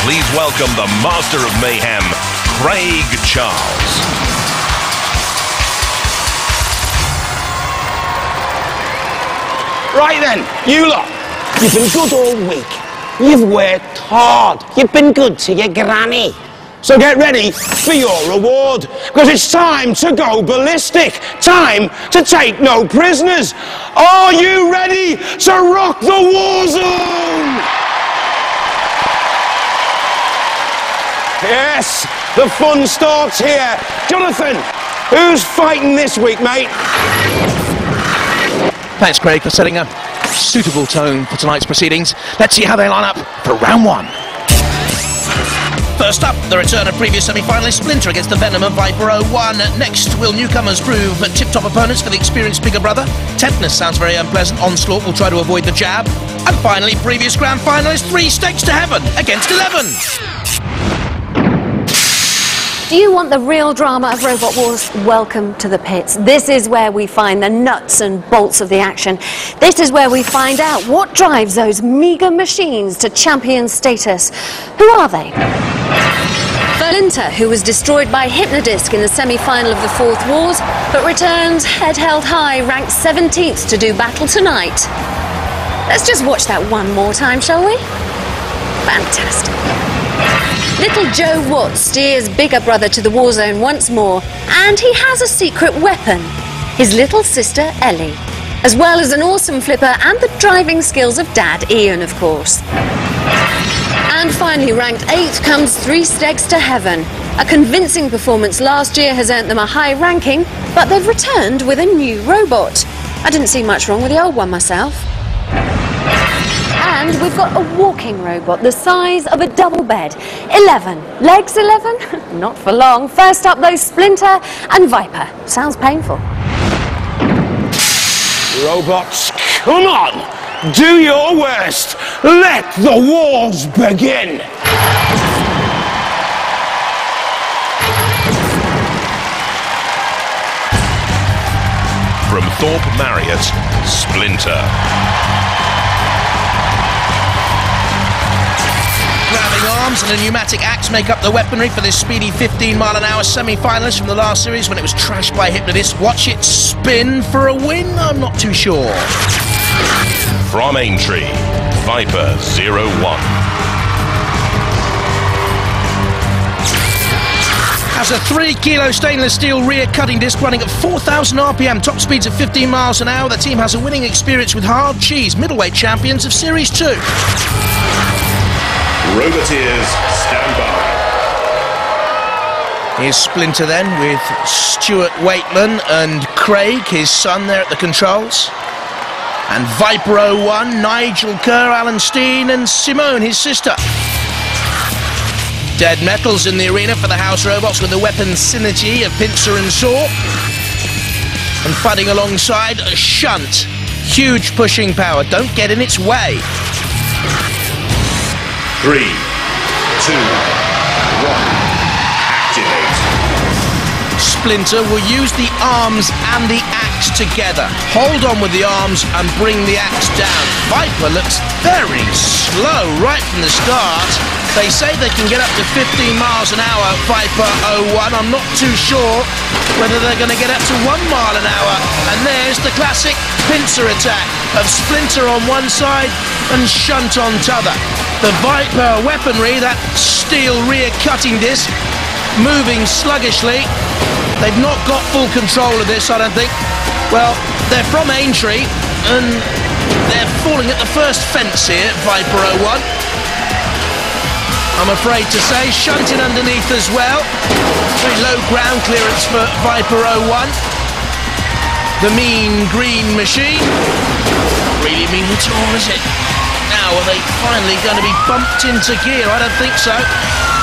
please welcome the Master of Mayhem, Craig Charles. Right then, you lot, you've been good all week. You've worked hard. You've been good to your granny. So get ready for your reward, because it's time to go ballistic. Time to take no prisoners. Are you ready to rock the war zone? Yes, the fun starts here. Jonathan, who's fighting this week, mate? Thanks, Craig, for setting a suitable tone for tonight's proceedings. Let's see how they line up for round one. First up, the return of previous semi-finalist Splinter against the Venom of Viper 01. Next, will newcomers prove tip-top opponents for the experienced bigger brother? Tetanus sounds very unpleasant. Onslaught will try to avoid the jab. And finally, previous grand finalist 3 Stakes to Heaven against 11. Do you want the real drama of Robot Wars? Welcome to the pits. This is where we find the nuts and bolts of the action. This is where we find out what drives those meager machines to champion status. Who are they? Splinter, who was destroyed by Hypnodisc in the semi-final of the Fourth Wars, but returns head held high, ranked 17th to do battle tonight. Let's just watch that one more time, shall we? Fantastic. Little Joe Watts steers bigger brother to the war zone once more, and he has a secret weapon, his little sister Ellie, as well as an awesome flipper and the driving skills of Dad Ian, of course. And finally, ranked 8th comes 3 Stakes to Heaven. A convincing performance last year has earned them a high ranking, but they've returned with a new robot. I didn't see much wrong with the old one myself. And we've got a walking robot the size of a double bed. 11. Legs 11? Not for long. First up, those Splinter and Viper. Sounds painful. Robots, come on! Do your worst! Let the wars begin! From Thorpe Marriott, Splinter. Grabbing arms and a pneumatic axe make up the weaponry for this speedy 15-mile-an-hour semi-finalist from the last series when it was trashed by Hypnodisc. Watch it spin for a win? I'm not too sure. From Aintree, Viper 01. Has a 3-kilo stainless steel rear cutting disc running at 4,000 RPM, top speeds of 15 miles an hour. The team has a winning experience with Hard Cheese, middleweight champions of Series 2. Roboteers, stand by. Here's Splinter then, with Stuart Waitman and Craig, his son, there at the controls. And Viper 01, Nigel Kerr, Alan Steen and Simone, his sister. Dead Metal's in the arena for the house robots with the weapon synergy of pincer and saw. And fighting alongside a Shunt. Huge pushing power, don't get in its way. 3, 2, 1, activate. Splinter will use the arms and the axe together. Hold on with the arms and bring the axe down. Viper looks very slow right from the start. They say they can get up to 15 miles an hour, Viper 01. I'm not too sure whether they're going to get up to 1 mile an hour. And there's the classic pincer attack of Splinter on one side and Shunt on t'other. The Viper weaponry, that steel rear cutting disc, moving sluggishly. They've not got full control of this, I don't think. Well, they're from Aintree, and they're falling at the first fence here, Viper 01. I'm afraid to say, shunting underneath as well. Very low ground clearance for Viper 01. The mean green machine. Really mean at all, is it? Now, are they finally going to be bumped into gear? I don't think so.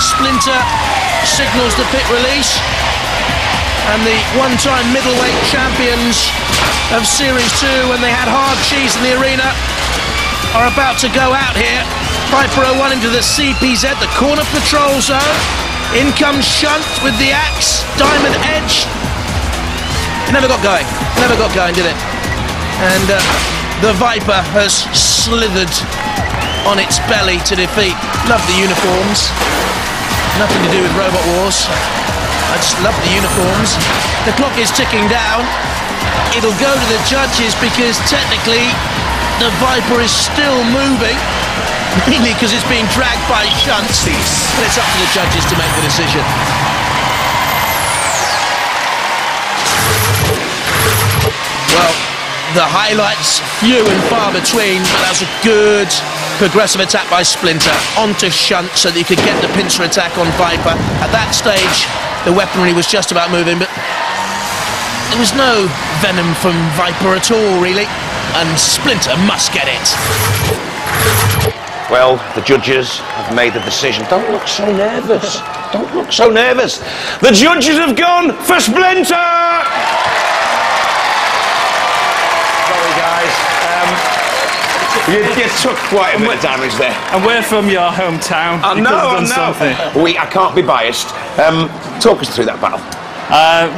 Splinter signals the pit release. And the one-time middleweight champions of Series 2, when they had Hard Cheese in the arena, are about to go out here. Viper 01 into the CPZ, the corner patrol zone. In comes Shunt with the axe, diamond edge. It never got going. Never got going, did it? And the Viper has slithered on its belly to defeat. Love the uniforms. Nothing to do with Robot Wars. I just love the uniforms. The clock is ticking down. It'll go to the judges because technically the Viper is still moving. Mainly because it's being dragged by shunts. But it's up to the judges to make the decision. Well, the highlights few and far between, but that was a good progressive attack by Splinter onto Shunt so that he could get the pincer attack on Viper. At that stage, the weaponry was just about moving, but there was no venom from Viper at all, really, and Splinter must get it. Well, the judges have made the decision. Don't look so nervous. Don't look so nervous. The judges have gone for Splinter! Sorry, guys. You took quite a bit of damage there. And we're from your hometown. I know. I can't be biased. Talk us through that battle.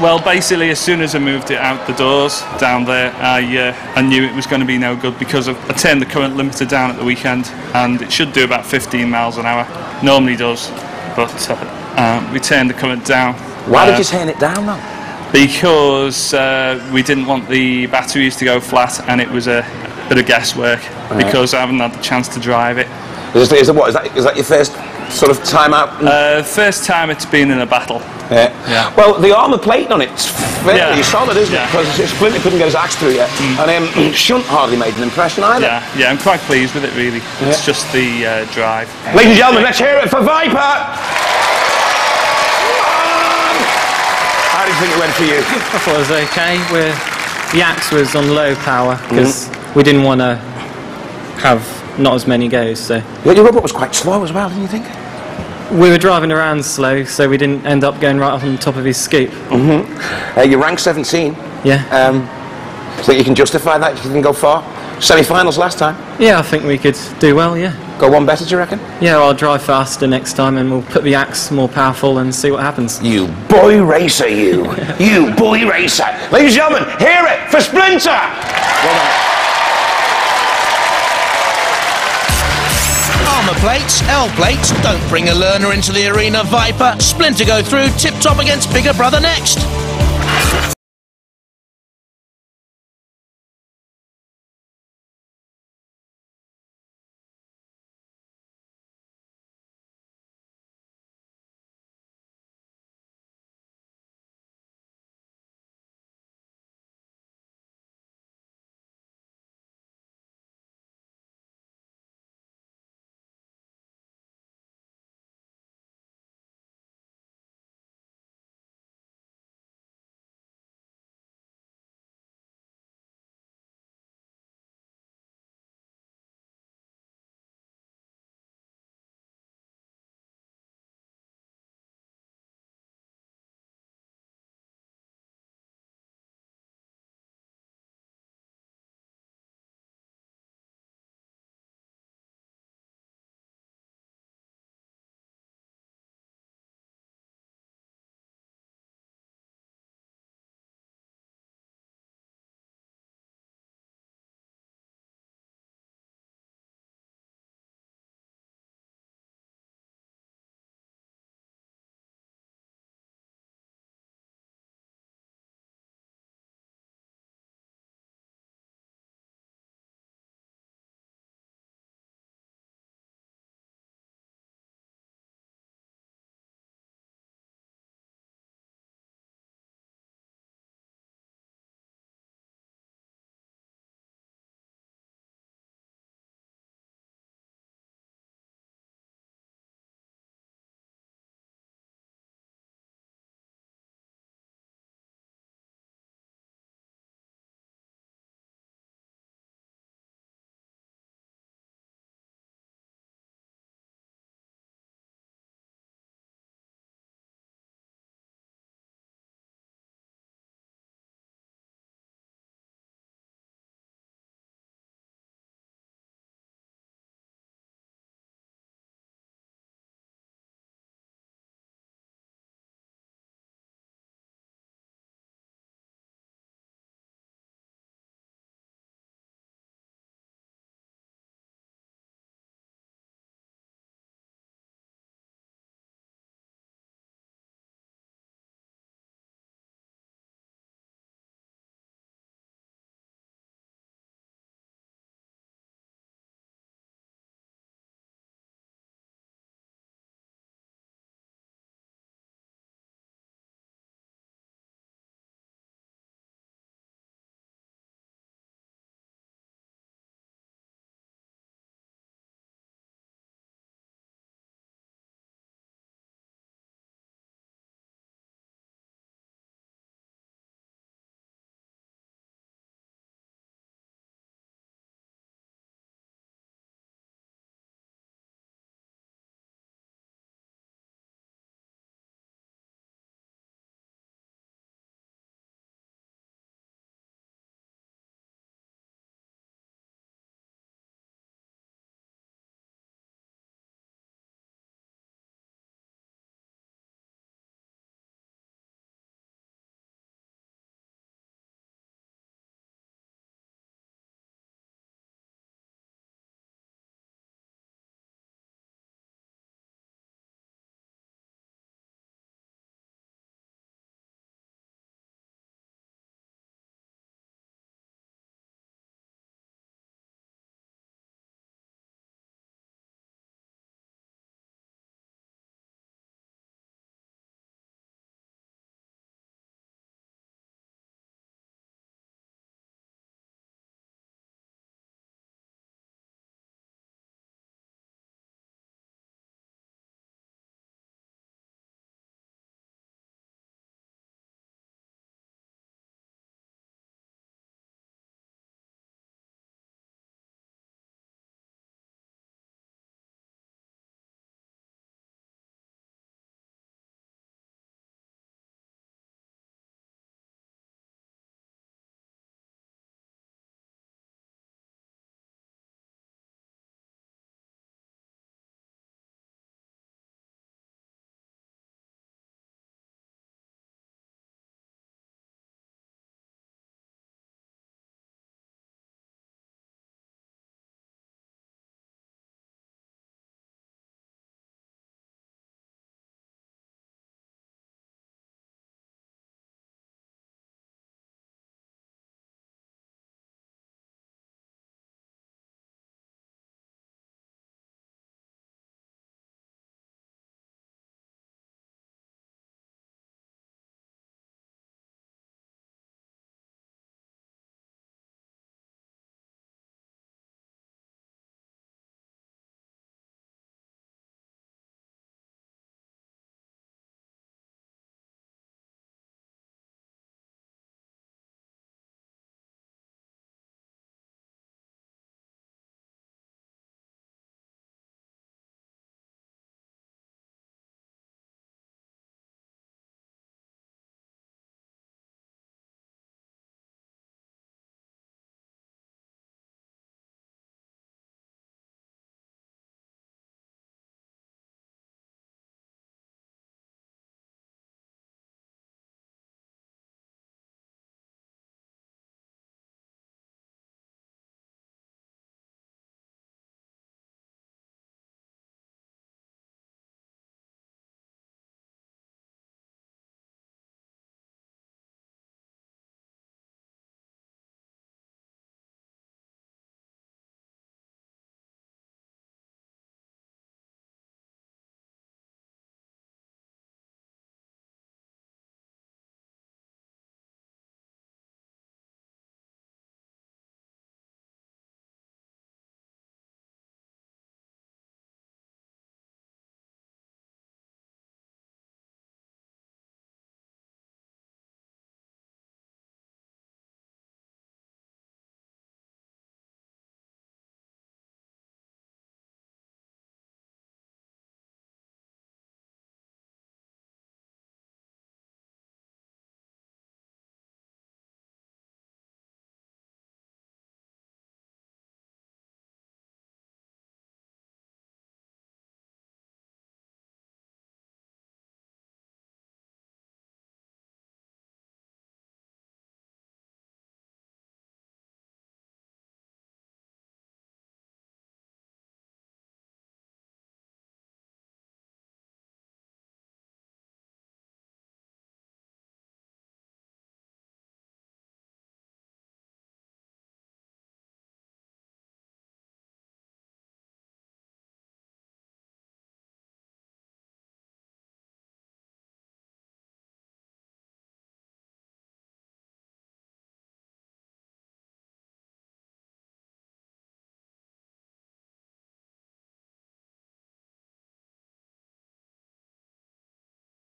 Well, basically, as soon as I moved it out the doors down there, I knew it was going to be no good because I turned the current limiter down at the weekend, and it should do about 15 miles an hour. Normally does, but we turned the current down. Why did you turn it down, though? Because we didn't want the batteries to go flat, and it was a bit of guesswork because I haven't had the chance to drive it. Is that your first sort of time out? First time it's been in a battle. Yeah. Well, the armour plating on it's fairly solid, isn't it? Because Splinter couldn't get his axe through yet, and Shunt hardly made an impression either. Yeah, I'm quite pleased with it, really. It's just the drive. Ladies and gentlemen, let's hear it for Viper! How do you think it went for you? I thought it was okay. The axe was on low power because we didn't want to have not as many goes. So yeah, your robot was quite slow as well, didn't you think? We were driving around slow, so we didn't end up going right up on the top of his scoop. You ranked 17. Yeah. So you can justify that? You can go far? Semi-finals last time? Yeah, I think we could do well, yeah. Go one better, do you reckon? Yeah, I'll drive faster next time and we'll put the axe more powerful and see what happens. You boy racer, you. You boy racer. Ladies and gentlemen, hear it for Splinter! Well done. Armour plates, L plates, don't bring a learner into the arena, Viper. Splinter go through, tip-top against bigger brother next.